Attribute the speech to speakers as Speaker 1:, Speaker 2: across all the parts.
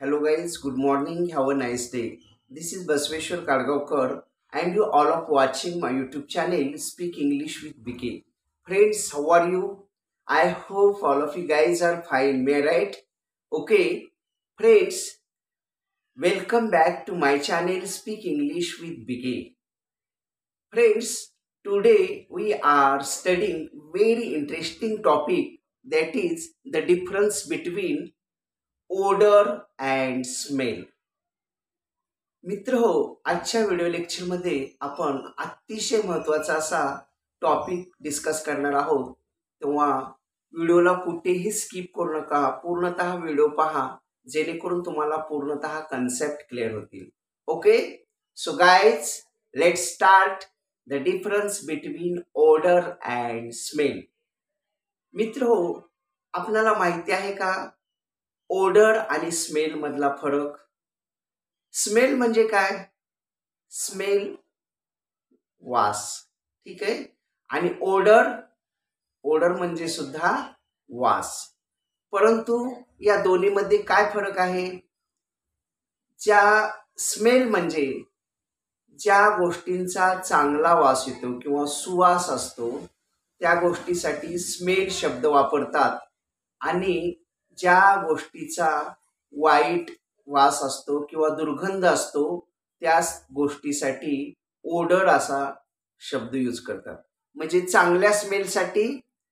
Speaker 1: Hello guys, good morning, have a nice day. This is Basveshwar Kadgavkar and you all of watching my YouTube channel Speak English with BK. Friends, how are you? I hope all of you guys are fine, may I right? Okay, friends, welcome back to my channel Speak English with BK. Friends, today we are studying very interesting topic, that is the difference between odor and smell. मित्र हो, आजच्या video लेक्चरमध्ये आपण अतिशय महत्त्वाचा असा topic discuss करणार आहोत. तेव्हा व्हिडिओला कुठेही स्किप करू नका, पूर्णतः व्हिडिओ पहा, जेणेकरून तुम्हाला पूर्णतः कन्सेप्ट क्लिअर होतील. Okay, so guys, let's start the difference between odour and smell. मित्र हो, आपल्याला माहिती आहे का ओडर आणि स्मेल मधला फरक? स्मेल म्हणजे काय? स्मेल वास, ठीक आहे. आणि ओडर, ओडर म्हणजे सुद्धा वास. परंतु या दोन्हीमध्ये काय फरक आहे? ज्या स्मेल म्हणजे ज्या गोष्टींचा चांगला वास येतो किंवा सुवास असतो त्या गोष्टीसाठी स्मेल शब्द वापरतात, आणि ज्या गोष्टीचा वाईट वास असतो किंवा दुर्गंध असतो त्या गोष्टीसाठी ओडर असा शब्द यूज करतात. म्हणजे चांगल्या स्मेलसाठी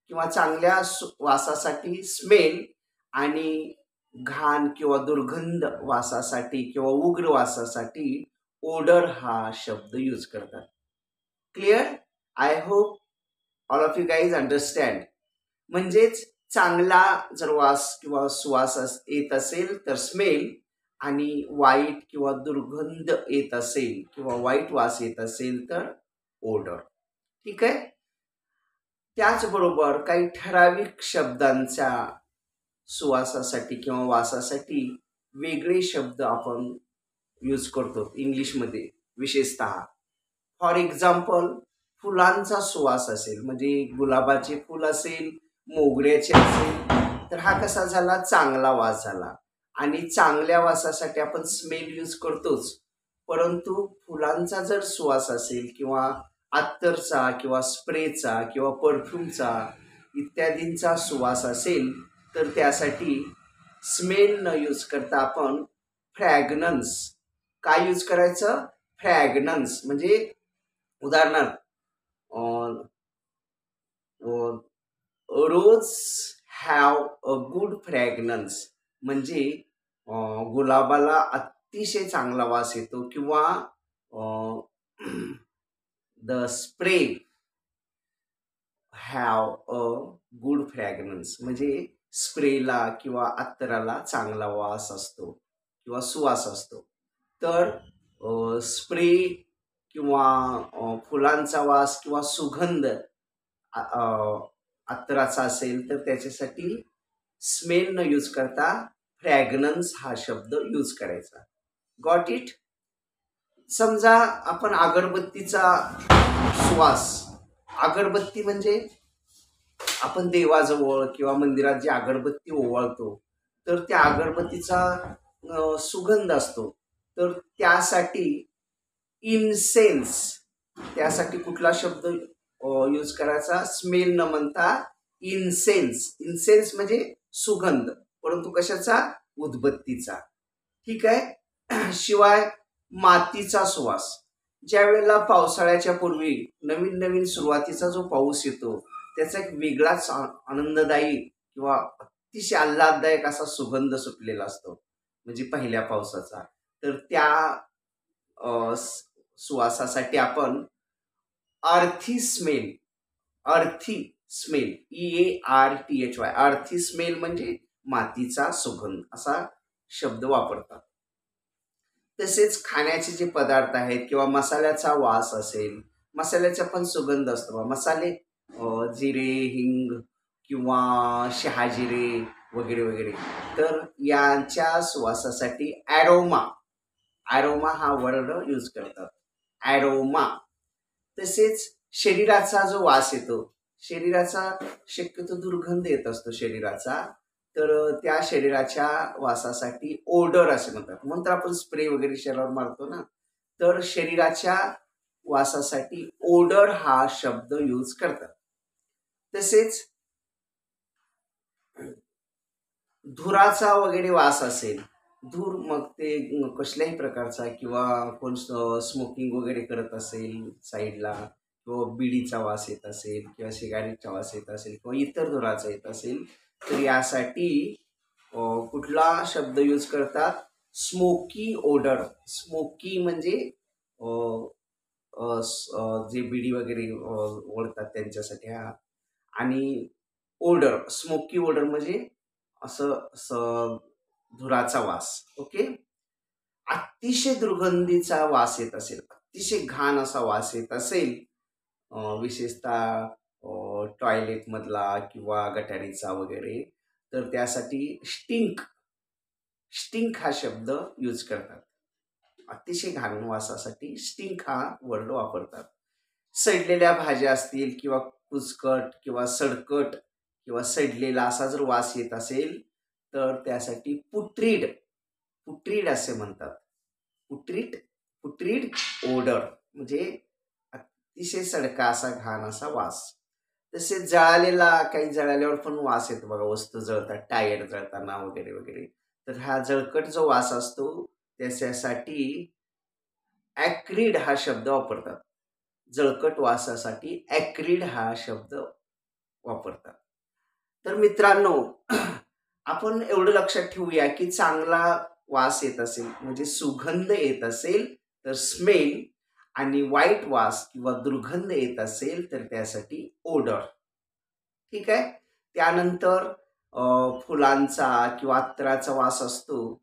Speaker 1: किंवा चांगल्या वासासाठी स्मेल, आणि घाण किंवा दुर्गंध वासासाठी किंवा उग्र वासासाठी ओडर हा शब्द यूज करतात. Clear? I hope all of you guys understand. म्हणजेच चांगला जर वास किंवा सुवास येत असेल तर स्मेल, आणि वाईट किंवा दुर्गंध येत असेल किंवा वाईट वास येत असेल तर ओडर. ठीक आहे. त्याचबरोबर काही ठराविक शब्दांच्या सुवासासाठी किंवा वासासाठी वेगळे शब्द आपण यूज करतो इंग्लिशमध्ये विशेषतः. फॉर एक्झाम्पल, फुलांचा सुवास असेल, म्हणजे गुलाबाचे फूल असेल, मोगऱ्याचे असेल, तर हा कसा झाला? चांगला वास झाला. आणि चांगल्या वासासाठी आपण स्मेल यूज करतोच, परंतु फुलांचा जर सुवास असेल किंवा अत्तरचा किंवा स्प्रेचा किंवा परफ्यूमचा इत्यादींचा सुवास असेल तर त्यासाठी स्मेल न यूज करता आपण फ्रॅग्रन्स. काय यूज करायचं? फ्रॅग्रन्स. म्हणजे उदाहरणार्थ रोज हॅव अ गुड फ्रॅग्रन्स, म्हणजे गुलाबाला अतिशय चांगला वास येतो, किंवा the spray have a good fragrance, म्हणजे स्प्रेला किंवा अत्तराला चांगला वास असतो किंवा सुवास असतो. तर स्प्रे किंवा फुलांचा वास किंवा सुगंध अत्तराचा असेल तर त्याच्यासाठी स्मेल न यूज करता फ्रॅग्रन्स हा शब्द यूज करायचा. Got it? समजा आपण अगरबत्तीचा सुवास, अगरबत्ती म्हणजे आपण देवाजवळ किंवा मंदिरात जी अगरबत्ती ओवाळतो तर त्या अगरबत्तीचा सुगंध असतो, तर त्यासाठी इन्सेन्स, त्यासाठी कुठला शब्द यूज करायचा? स्मेल न म्हणता इन्सेन्स. इन्सेन्स म्हणजे सुगंध, परंतु कशाचा? उदबत्तीचा. ठीक आहे. शिवाय मातीचा सुवास, ज्या वेळेला पावसाळ्याच्या पूर्वी नवीन नवीन सुरुवातीचा जो पाऊस येतो त्याचा एक वेगळाच आनंददायी किंवा अतिशय आल्हाददायक असा सुगंध सुटलेला असतो, म्हणजे पहिल्या पावसाचा. तर त्या सुवासासाठी आपण अर्थी स्मेल, अर्थी स्मेल, EARTHY, अर्थी स्मेल म्हणजे मातीचा सुगंध असा शब्द वापरतात. तसेच खाण्याचे जे पदार्थ आहेत किंवा मसाल्याचा वास असेल, मसाल्याचा पण सुगंध असतो. मसाले जिरे, हिंग किंवा शहाजिरे वगैरे वगैरे, तर यांच्या सुवासासाठी ॲरोमा, ॲरोमा हा वर्ड यूज करतात, ॲरोमा. तसेच शरीराचा जो वास येतो, शरीराचा शक्यतो दुर्गंध येत असतो शरीराचा, तर त्या शरीराच्या वासासाठी ओडर असे म्हणतात. म्हणून तर आपण स्प्रे वगैरे शरीरावर मारतो ना. तर शरीराच्या वासासाठी ओडर हा शब्द यूज करतात. तसेच धुराचा वगैरे वास असेल, धूर मग ते कसल्याही प्रकारचा किंवा कोण स्मोकिंग वगैरे करत असेल साईडला किंवा बिडीचा वास येत असेल किंवा सिगारेटचा वास येत असेल किंवा इतर धुराचा येत असेल, तर यासाठी कुठला शब्द यूज करतात? Smoky Oder. स्मोकी म्हणजे अ, जे बिडी वगैरे ओढतात त्यांच्यासाठी हा. आणि ओडर, स्मोकी ओडर म्हणजे असं धुराचा वास. ओके. अतिशय दुर्गंधीचा वास येत असेल, अतिशय घाण असा वास येत असेल, विशेषतः टॉयलेटमधला किंवा गटारीचा वगैरे, तर त्यासाठी स्टिंक स्टिंक हा शब्द यूज करतात. अतिशय घाण वासासाठी स्टिंक हा वर्ड वापरतात. सडलेल्या भाज्या असतील किंवा कुचकट किंवा सडकट किंवा सडलेला असा जर वास येत असेल, तर त्यासाठी पुट्रीड पुट्रीड असे म्हणतात. पुट्रीड पुट्रीड ओडर म्हणजे अतिशय सडका असा घाण असा वास. तसेच जळालेला, काही जळाल्यावर पण वास येतो बघा, वस्तू जळतात, टायर जळताना वगैरे वगैरे. तर हा जळकट जो वास असतो त्याच्यासाठी ॲक्रिड हा शब्द वापरतात. जळकट वासासाठी ॲक्रिड हा शब्द वापरतात. तर मित्रांनो, आपण एवढं लक्षात ठेवूया की चांगला वास येत असेल म्हणजे सुगंध येत असेल तर स्मेल, आणि वाईट वास किंवा दुर्गंध येत असेल तर त्यासाठी ओडर. ठीक आहे. त्यानंतर फुलांचा किंवा अत्तराचा वास असतो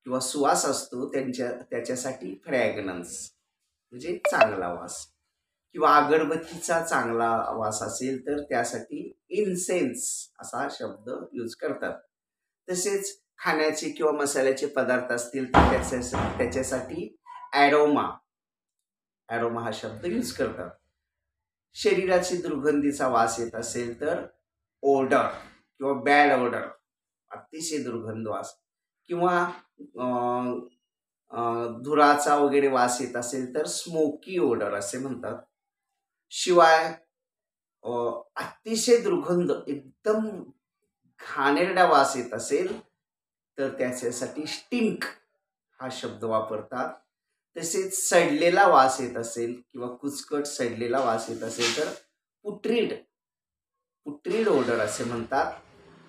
Speaker 1: किंवा सुवास असतो, त्याच्यासाठी फ्रॅग्रन्स म्हणजे चांगला वास. किंवा अगरबत्तीचा चांगला वास असेल तर त्यासाठी इन्सेन्स असा शब्द यूज करतात. तसेच खाण्याचे किंवा मसाल्याचे पदार्थ असतील तर त्याच्यासाठी ॲरोमा ॲरोमा हा शब्द यूज करतात. शरीराची दुर्गंधीचा वास येत असेल तर ओडर किंवा बॅड ओडर, अतिशय दुर्गंध वास. किंवा धुराचा वगैरे वास येत असेल तर स्मोकी ओडर असे म्हणतात. शिवाय अतिशय दुर्गंध, एकदम घाणेरडा वास येत असेल तर त्याच्यासाठी स्टिंक हा शब्द वापरतात. तसेच सडलेला वास येत असेल किंवा कुचकट सडलेला वास येत असेल तर पुट्रीड पुट्रीड ओडर असे म्हणतात.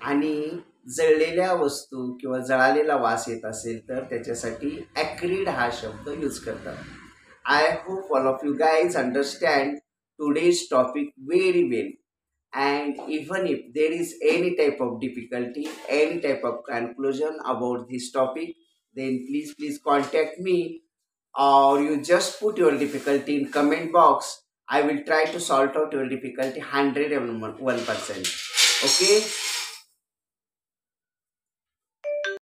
Speaker 1: आणि जळलेल्या वस्तू किंवा जळालेला वास येत असेल तर त्याच्यासाठी ॲक्रिड हा शब्द यूज करतात. I hope all of you guys understand today's topic very well. And even if there is any type of difficulty, any type of conclusion about this topic, then please contact me, or you just put your difficulty in comment box. I will try to sort out your difficulty 101%. Okay.